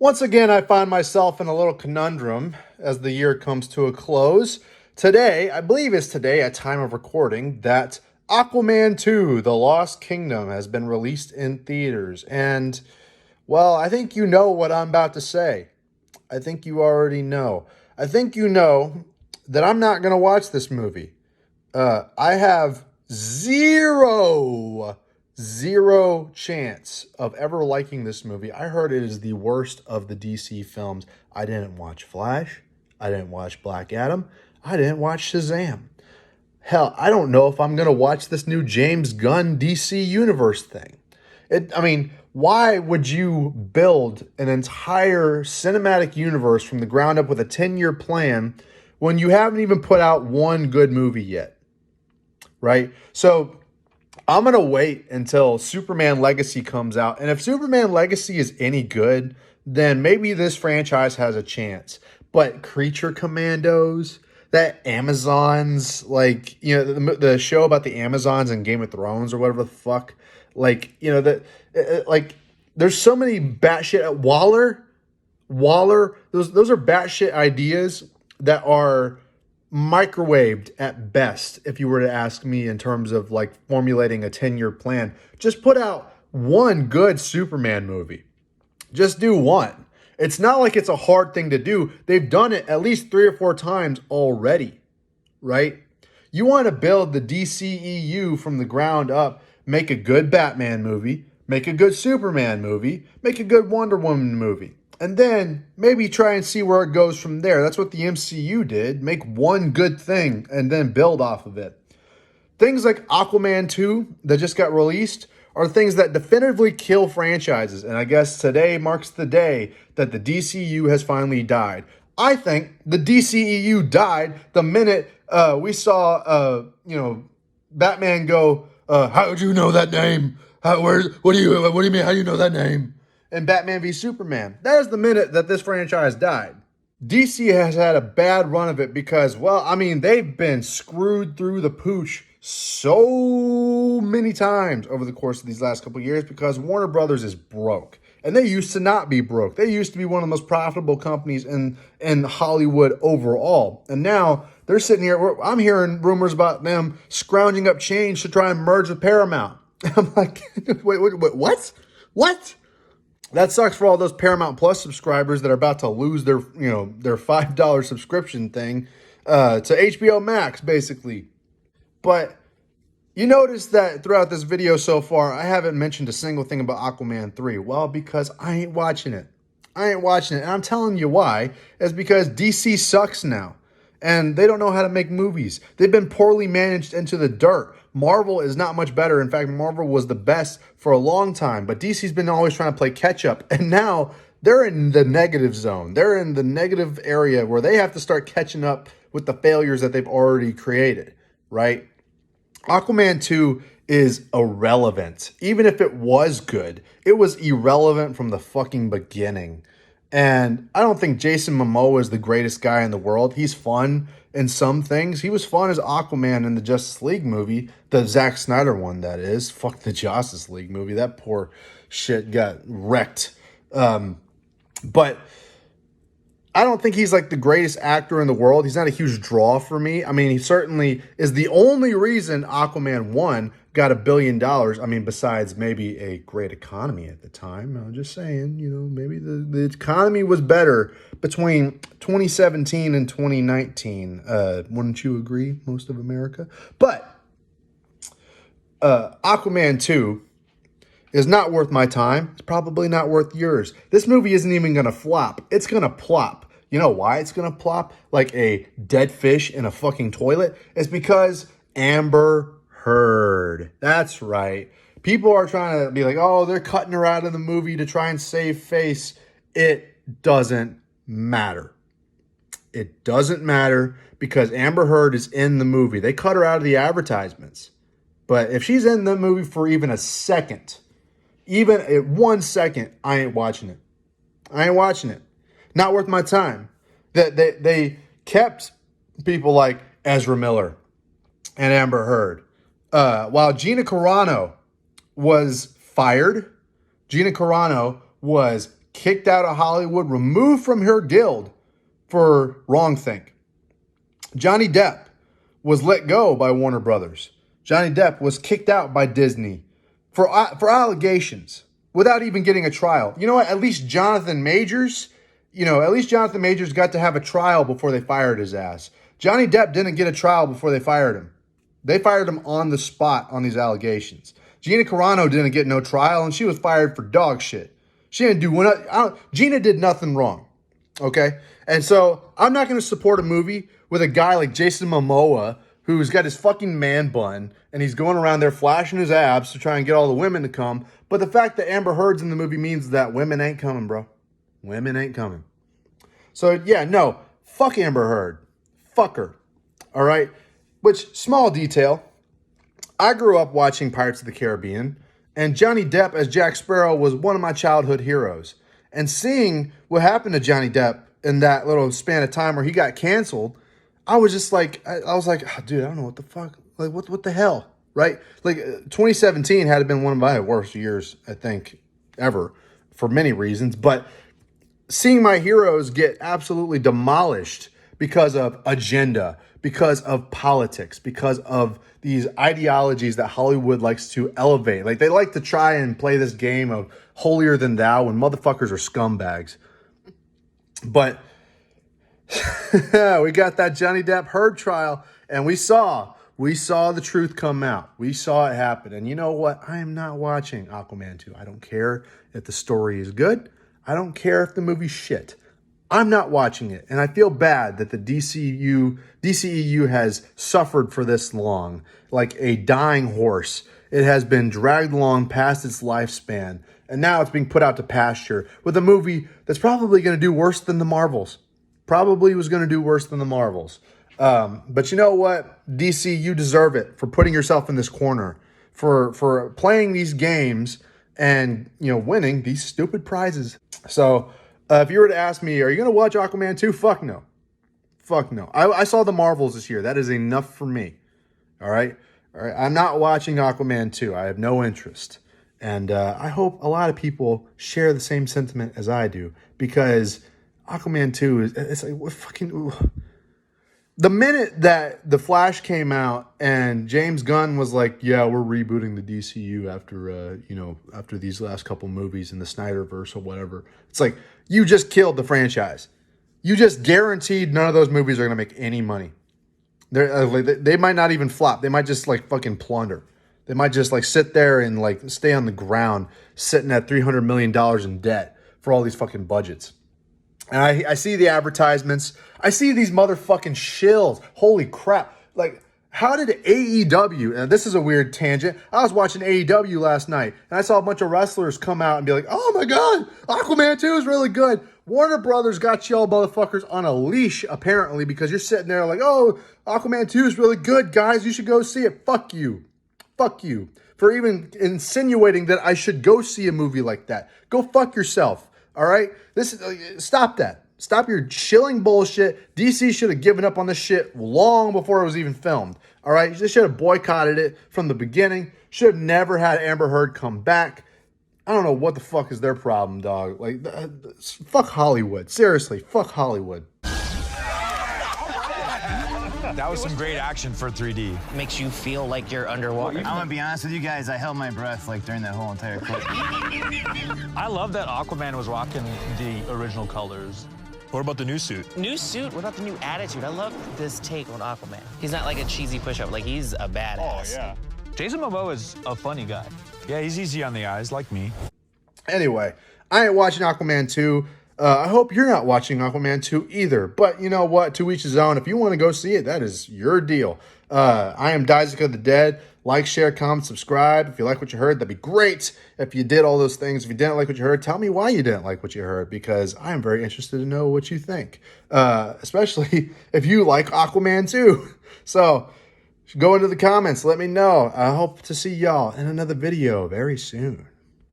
Once again, I find myself in a little conundrum as the year comes to a close. Today, I believe it's today at time of recording, that Aquaman 2, The Lost Kingdom, has been released in theaters. And, well, I think you know what I'm about to say. I think you already know. I think you know that I'm not going to watch this movie. I have zero chance of ever liking this movie. I heard it is the worst of the DC films. I didn't watch Flash. I didn't watch Black Adam. I didn't watch Shazam. Hell, I don't know if I'm going to watch this new James Gunn DC Universe thing. Why would you build an entire cinematic universe from the ground up with a 10-year plan when you haven't even put out one good movie yet? Right? So I'm going to wait until Superman Legacy comes out. And if Superman Legacy is any good, then maybe this franchise has a chance. But Creature Commandos, that Amazons, the show about the Amazons and Game of Thrones or whatever the fuck, there's so many batshit Waller, those are batshit ideas that are microwaved at best, if you were to ask me, in terms of like formulating a 10-year plan. Just put out one good Superman movie. Just do one. It's not like it's a hard thing to do. They've done it at least 3 or 4 times already, right? You want to build the DCEU from the ground up, make a good Batman movie, make a good Superman movie, make a good Wonder Woman movie. And then maybe try and see where it goes from there. That's what the MCU did. Make one good thing and then build off of it. Things like Aquaman 2 that just got released are things that definitively kill franchises. And I guess today marks the day that the DCU has finally died. I think the DCEU died the minute we saw, Batman go, how would you know that name? What do you mean? How do you know that name? And Batman v Superman. That is the minute that this franchise died. DC has had a bad run of it because, they've been screwed through the pooch so many times over the course of these last couple of years because Warner Brothers is broke. And they used to not be broke. They used to be one of the most profitable companies in Hollywood overall. And now they're sitting here, I'm hearing rumors about them scrounging up change to try and merge with Paramount. I'm like, wait, what? What? That sucks for all those Paramount Plus subscribers that are about to lose their $5 subscription thing to HBO Max, basically. But you notice that throughout this video so far, I haven't mentioned a single thing about Aquaman 3. Well, because I ain't watching it. And I'm telling you why. It's because DC sucks now. And they don't know how to make movies. They've been poorly managed into the dirt. Marvel is not much better. In fact, Marvel was the best for a long time. But DC's been always trying to play catch up. And now they're in the negative zone. They're in the negative area where they have to start catching up with the failures that they've already created, right? Aquaman 2 is irrelevant. Even if it was good, it was irrelevant from the fucking beginning. And I don't think Jason Momoa is the greatest guy in the world. He's fun in some things. He was fun as Aquaman in the Justice League movie, the Zack Snyder one, that is. Fuck the Justice League movie. That poor shit got wrecked. But I don't think he's like the greatest actor in the world. He's not a huge draw for me. He certainly is the only reason Aquaman 1 got $1 billion. Besides maybe a great economy at the time. I'm just saying, maybe the economy was better between 2017 and 2019. Wouldn't you agree, most of America? But Aquaman 2 is not worth my time. It's probably not worth yours. This movie isn't even going to flop. It's going to plop. You know why it's going to plop like a dead fish in a fucking toilet? It's because Amber Heard. That's right. People are trying to be like, oh, they're cutting her out of the movie to try and save face. It doesn't matter. It doesn't matter because Amber Heard is in the movie. They cut her out of the advertisements. But if she's in the movie for even a second, even at 1 second, I ain't watching it. Not worth my time. They kept people like Ezra Miller and Amber Heard. While Gina Carano was fired, Gina Carano was kicked out of Hollywood, removed from her guild for wrongthink. Johnny Depp was let go by Warner Brothers. Johnny Depp was kicked out by Disney for allegations without even getting a trial. You know what? At least Jonathan Majors got to have a trial before they fired his ass. Johnny Depp didn't get a trial before they fired him. They fired him on the spot on these allegations. Gina Carano didn't get no trial, and she was fired for dog shit. She didn't do Gina did nothing wrong, okay? And so I'm not going to support a movie with a guy like Jason Momoa who's got his fucking man bun and he's going around there flashing his abs to try and get all the women to come. But the fact that Amber Heard's in the movie means that women ain't coming, bro. Women ain't coming. So, yeah, no, fuck Amber Heard. Fuck her. All right? Which, small detail, I grew up watching Pirates of the Caribbean, and Johnny Depp as Jack Sparrow was one of my childhood heroes. And seeing what happened to Johnny Depp in that little span of time where he got canceled, I was just like, I was like, oh, dude, I don't know what the fuck, like, what the hell, right? Like, 2017 had been one of my worst years, I think, ever, for many reasons. But seeing my heroes get absolutely demolished because of agenda, because of politics, because of these ideologies that Hollywood likes to elevate. Like, they like to try and play this game of holier than thou when motherfuckers are scumbags. But we got that Johnny Depp Heard trial, and we saw the truth come out. We saw it happen. And you know what? I am not watching Aquaman 2. I don't care if the story is good. I don't care if the movie's shit. I'm not watching it. And I feel bad that the DCEU has suffered for this long. Like a dying horse. It has been dragged along past its lifespan. And now it's being put out to pasture with a movie that's probably going to do worse than the Marvels. Probably was going to do worse than the Marvels. But you know what? DC, you deserve it for putting yourself in this corner. For playing these games and, winning these stupid prizes. So, if you were to ask me, are you going to watch Aquaman 2? Fuck no. Fuck no. I saw the Marvels this year. That is enough for me. All right? I'm not watching Aquaman 2. I have no interest. And I hope a lot of people share the same sentiment as I do. Because Aquaman 2 it's like, what fucking... Ooh. The minute that The Flash came out and James Gunn was like, yeah, we're rebooting the DCU after these last couple movies in the Snyderverse or whatever. It's like, you just killed the franchise. You just guaranteed none of those movies are going to make any money. They might not even flop. They might just like fucking plunder. They might just like sit there and like stay on the ground sitting at $300 million in debt for all these fucking budgets. And I see the advertisements. I see these motherfucking shills. Holy crap. Like, how did AEW, and this is a weird tangent, I was watching AEW last night, and I saw a bunch of wrestlers come out and be like, oh my God, Aquaman 2 is really good. Warner Brothers got y'all motherfuckers on a leash, apparently, because you're sitting there like, oh, Aquaman 2 is really good, guys. You should go see it. Fuck you. Fuck you. For even insinuating that I should go see a movie like that. Go fuck yourself. All right? Stop that. Stop your shilling bullshit. DC should have given up on this shit long before it was even filmed. All right? They should have boycotted it from the beginning. Should have never had Amber Heard come back. I don't know what the fuck is their problem, dog. Like, fuck Hollywood. Seriously, fuck Hollywood. That was some great action for 3D. Makes you feel like you're underwater. I'm gonna be honest with you guys, I held my breath like during that whole entire clip. I love that Aquaman was rocking the original colors. What about the new suit? New suit? What about the new attitude? I love this take on Aquaman. He's not like a cheesy push-up. Like, he's a badass. Oh, yeah. Jason Momoa is a funny guy. Yeah, he's easy on the eyes, like me. Anyway, I ain't watching Aquaman 2. I hope you're not watching Aquaman 2 either. But you know what? To each his own. If you want to go see it, that is your deal. I am Dizek of the Dead. Like, share, comment, subscribe. If you like what you heard, that'd be great. If you did all those things, if you didn't like what you heard, tell me why you didn't like what you heard, because I am very interested to know what you think, especially if you like Aquaman 2. So go into the comments. Let me know. I hope to see y'all in another video very soon.